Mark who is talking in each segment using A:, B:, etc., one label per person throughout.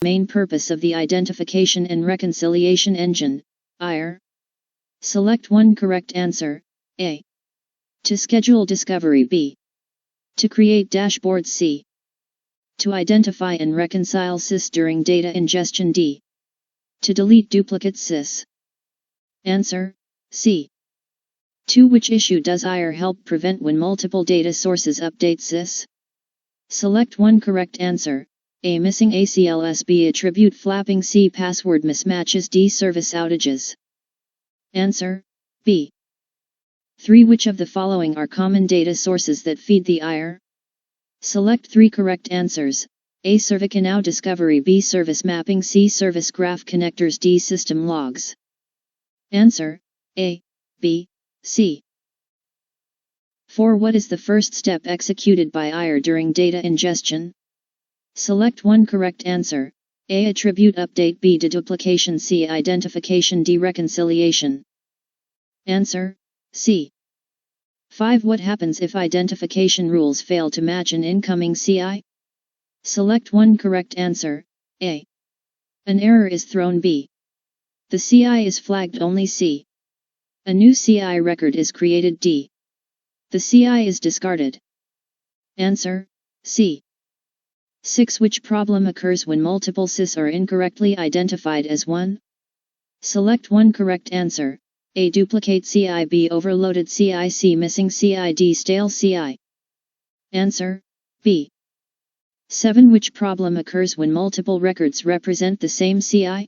A: Main purpose of the Identification and Reconciliation Engine, IRE. Select one correct answer, A. To schedule discovery, B. To create dashboards, C. To identify and reconcile SIS during data ingestion, D. To delete duplicate SIS. Answer, C. 2. Which issue does IRE help prevent when multiple data sources update SIS? Select one correct answer, A. Missing ACLs, B. Attribute flapping, C. Password mismatches, D. Service outages. Answer, B. 3. Which of the following are common data sources that feed the IRE? Select 3 correct answers, A. ServiceNow discovery, B. Service mapping, C. Service graph connectors, D. System logs. Answer, A, B, C. 4. What is the first step executed by IRE during data ingestion? Select one correct answer, A. Attribute update, B. Deduplication, C. Identification, D. Reconciliation. Answer, C. 5. What happens if identification rules fail to match an incoming CI? Select one correct answer, A. An error is thrown, B. The CI is flagged only, C. A new CI record is created, D. The CI is discarded. Answer, C. 6. Which problem occurs when multiple SIS are incorrectly identified as one? Select one correct answer, A. Duplicate CI, B. Overloaded CI, C. Missing CI, D. Stale CI. Answer, B. 7. Which problem occurs when multiple records represent the same CI?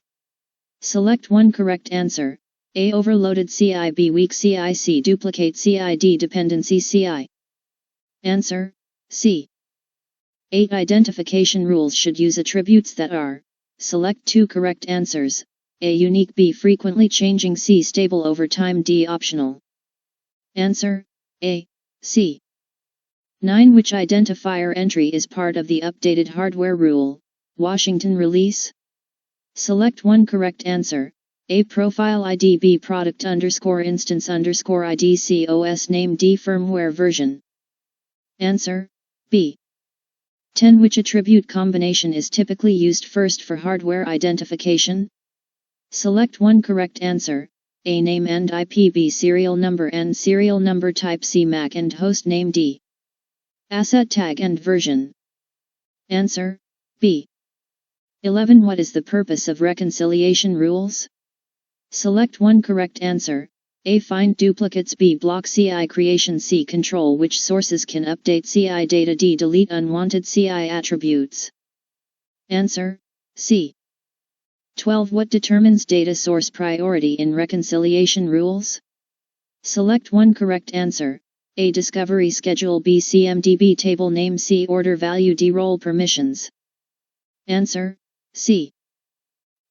A: Select one correct answer, A. Overloaded CI, B. Weak CI, C. Duplicate CI, D. Dependency CI. Answer, C. 8. Identification rules should use attributes that are. Select 2 correct answers, A. Unique, B. Frequently changing, C. Stable over time, D. Optional. Answer, A, C. 9. Which identifier entry is part of the updated hardware rule, Washington release? Select one correct answer, A. Profile ID, B. Product _instance _ID, C. OS name, D. Firmware version. Answer, B. 10. Which attribute combination is typically used first for hardware identification? Select one correct answer, A. Name and IP, B. Serial number and serial number type, C. MAC and host name, D. Asset tag and version. Answer, B. 11. What is the purpose of reconciliation rules? Select one correct answer, A. Find duplicates, B. Block CI creation, C. Control which sources can update CI data, D. Delete unwanted CI attributes. Answer, C. 12. What determines data source priority in reconciliation rules? Select one correct answer, A. Discovery schedule, B. CMDB table name, C. Order value, D. Role permissions. Answer, C.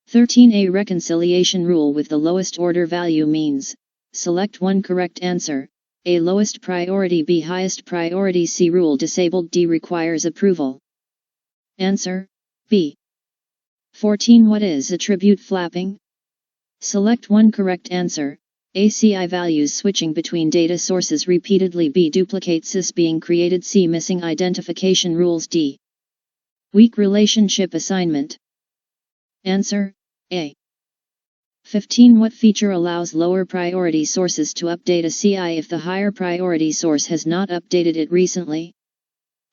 A: 13. A reconciliation rule with the lowest order value means. Select one correct answer, A. Lowest priority, B. Highest priority, C. Rule disabled, D. Requires approval. Answer, B. 14. What is attribute flapping? Select one correct answer, A. CI values switching between data sources repeatedly, B. Duplicate SIS being created, C. Missing identification rules, D. Weak relationship assignment. Answer, A. 15. What feature allows lower priority sources to update a CI if the higher priority source has not updated it recently?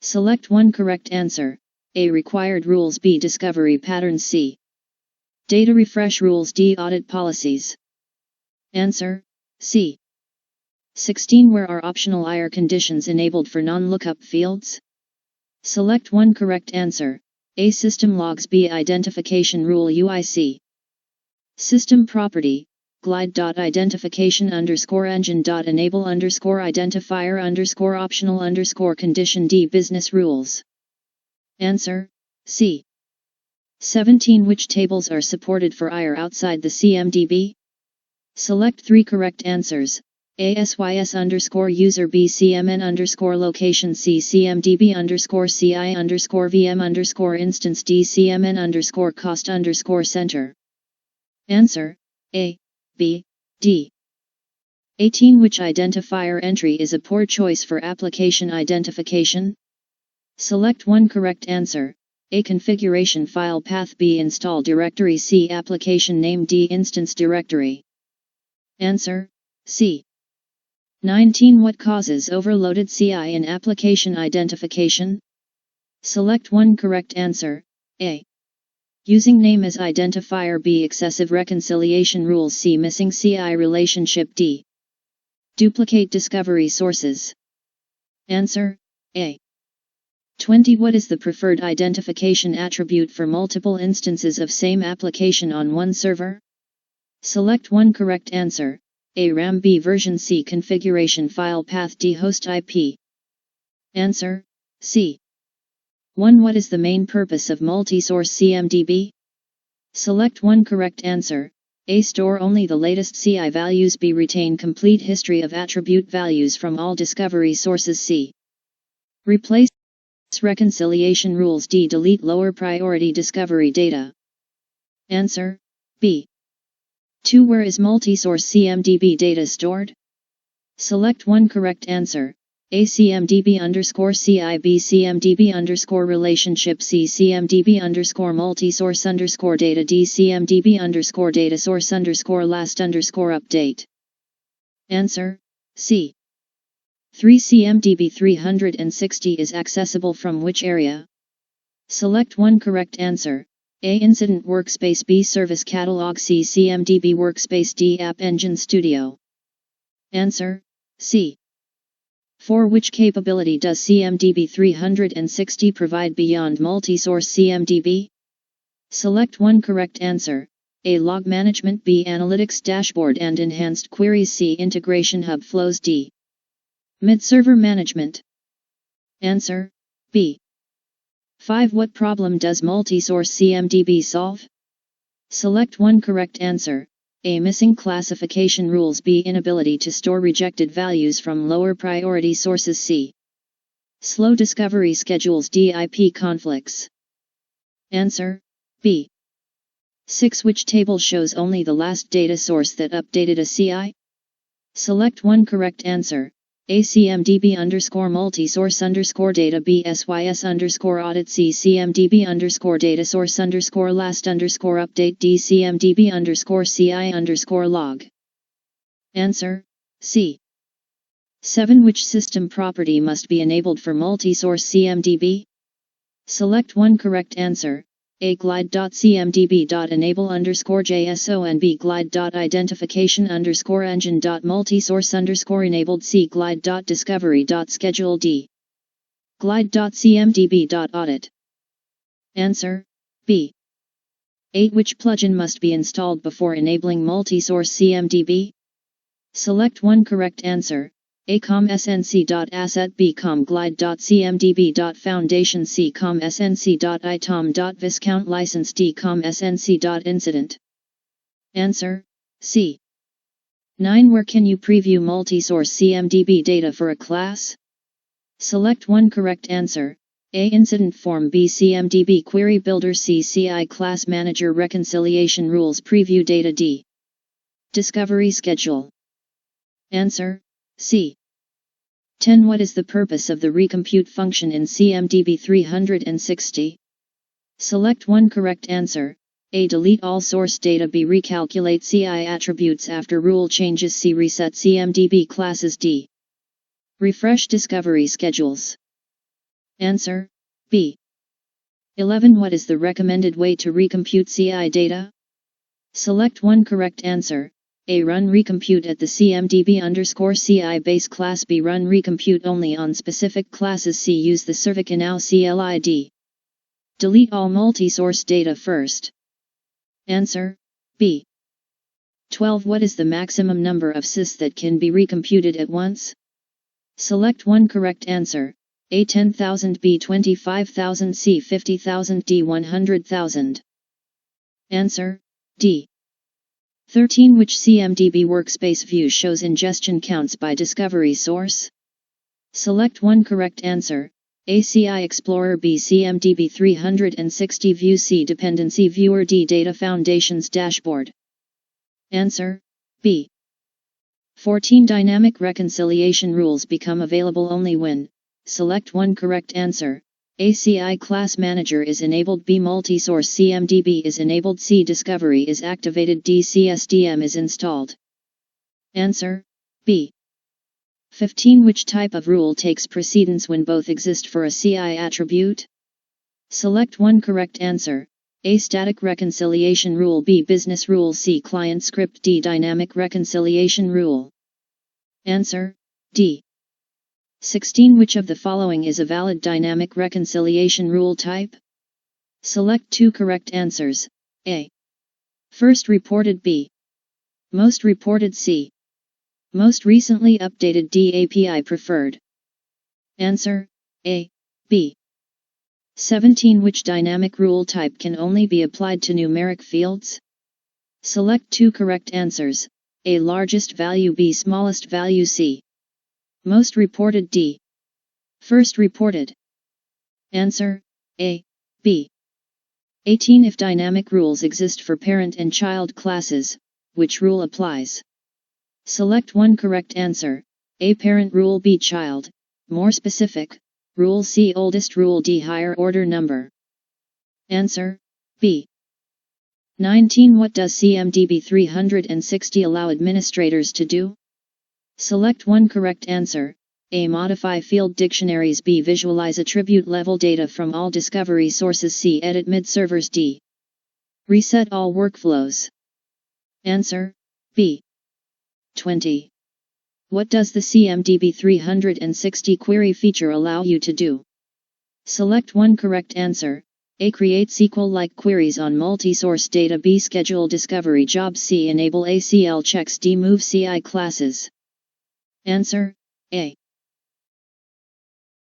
A: Select one correct answer, A. Required rules, B. Discovery patterns, C. Data refresh rules, D. Audit policies. Answer, C. 16. Where are optional IRE conditions enabled for non-lookup fields? Select one correct answer, A. System logs, B. Identification rule, UIC. System property, glide.identification_engine.enable_identifier_optional_condition, D. Business rules. Answer, C. 17. Which tables are supported for IRE outside the CMDB? Select 3 correct answers, A. SYS_user, B. CMN_location, C. CMDB_CI_VM_instance, D. CMN_cost_center. Answer, A, B, D. 18. Which identifier entry is a poor choice for application identification? Select one correct answer, A. Configuration file path. B. Install directory. C. Application name. D. Instance directory. Answer: C. 19. What causes overloaded CI in application identification? Select one correct answer. A. Using name as identifier. B. Excessive reconciliation rules. C. Missing CI relationship. D. Duplicate discovery sources. Answer: A. 20. What is the preferred identification attribute for multiple instances of same application on one server? Select one correct answer. A. RAM. B. Version. C. Configuration file path. D. Host IP. Answer: C. 1. What is the main purpose of Multisource CMDB? Select one correct answer. A. Store only the latest CI values. B. Retain complete history of attribute values from all discovery sources. C. Replace reconciliation rules. D. Delete lower priority discovery data. Answer: B. 2. Where is Multisource CMDB data stored? Select one correct answer. A. CMDB_CI. B. CMDB_relationship. C. CMDB_multisource_data. D. CMDB_data source_last_update. Answer: C. 3. CMDB 360 is accessible from which area? Select one correct answer. A. Incident Workspace. B. Service Catalog. C. CMDB Workspace. D. App Engine Studio. Answer: C. 4. Which capability does CMDB 360 provide beyond Multisource CMDB? Select one correct answer. A. Log management. B. Analytics dashboard and enhanced queries. C. Integration hub flows. D. Mid-server management. Answer: B. 5. What problem does Multisource CMDB solve? Select one correct answer. A. Missing classification rules. B. Inability to store rejected values from lower priority sources. C. Slow discovery schedules. D. IP conflicts. Answer: B. 6. Which table shows only the last data source that updated a CI? Select one correct answer. A. CMDB_multisource_data. B. SYS_audit. C. CMDB_data source_last_update. D. CMDB_CI_log. Answer: C. 7. Which system property must be enabled for Multisource CMDB? Select one correct answer. A. glide.cmdb.enable_JSON. B. glide.identification_engine.multisource_enabled. C. glide.discovery.schedule. D. glide.cmdb.audit. Answer: B. 8. Which plugin must be installed before enabling Multisource CMDB? Select one correct answer. A. com.snc.asset. B. com.glide.cmdb.foundation. C. com.snc.itom.viscount license. D. com.snc.incident. Answer: C. 9. Where can you preview Multisource CMDB data for a class? Select one correct answer. A. Incident form. B. CMDB query builder. C. CI class manager. Reconciliation rules preview data. D. Discovery schedule. Answer: C. 10. What is the purpose of the recompute function in CMDB 360? Select one correct answer. A. Delete all source data. B. Recalculate CI attributes after rule changes. C. Reset CMDB classes. D. Refresh discovery schedules. Answer: B. 11. What is the recommended way to recompute CI data? Select one correct answer. A. Run recompute at the CMDB_CI base class. B. Run recompute only on specific classes. C. Use the ServiceNow CLID. Delete all multi-source data first. Answer: B. 12. What is the maximum number of sys that can be recomputed at once? Select one correct answer. A. 10,000. B. 25,000. C. 50,000. D. 100,000. Answer: D. 13. Which CMDB workspace view shows ingestion counts by discovery source? Select one correct answer. A. CI Explorer. B. CMDB 360 view. C. Dependency viewer. D. Data Foundations dashboard. Answer: B. 14. Dynamic reconciliation rules become available only when. Select one correct answer. A. CI Class Manager is enabled. B. Multisource CMDB is enabled. C. Discovery is activated. D. CSDM is installed. Answer: B. 15. Which type of rule takes precedence when both exist for a CI attribute? Select one correct answer. A. Static reconciliation rule. B. Business rule. C. Client script. D. Dynamic reconciliation rule. Answer: D. 16. Which of the following is a valid dynamic reconciliation rule type? Select two correct answers. A. First reported. B. Most reported. C. Most recently updated. D. API preferred. Answer: A. B. 17. Which dynamic rule type can only be applied to numeric fields? Select two correct answers. A. Largest value. B. Smallest value. C. Most reported. D. First reported. Answer: A. B. 18. If dynamic rules exist for parent and child classes, which rule applies? Select one correct answer. A. Parent rule. B. Child, more specific, rule. C. Oldest rule. D. Higher order number. Answer: B. 19. What does CMDB 360 allow administrators to do? Select one correct answer. A. Modify field dictionaries. B. Visualize attribute level data from all discovery sources. C. Edit mid-servers. D. Reset all workflows. Answer: B. 20. What does the CMDB 360 query feature allow you to do? Select one correct answer. A. Create SQL-like queries on multi-source data. B. Schedule discovery jobs. C. Enable ACL checks. D. Move CI classes. Answer: A.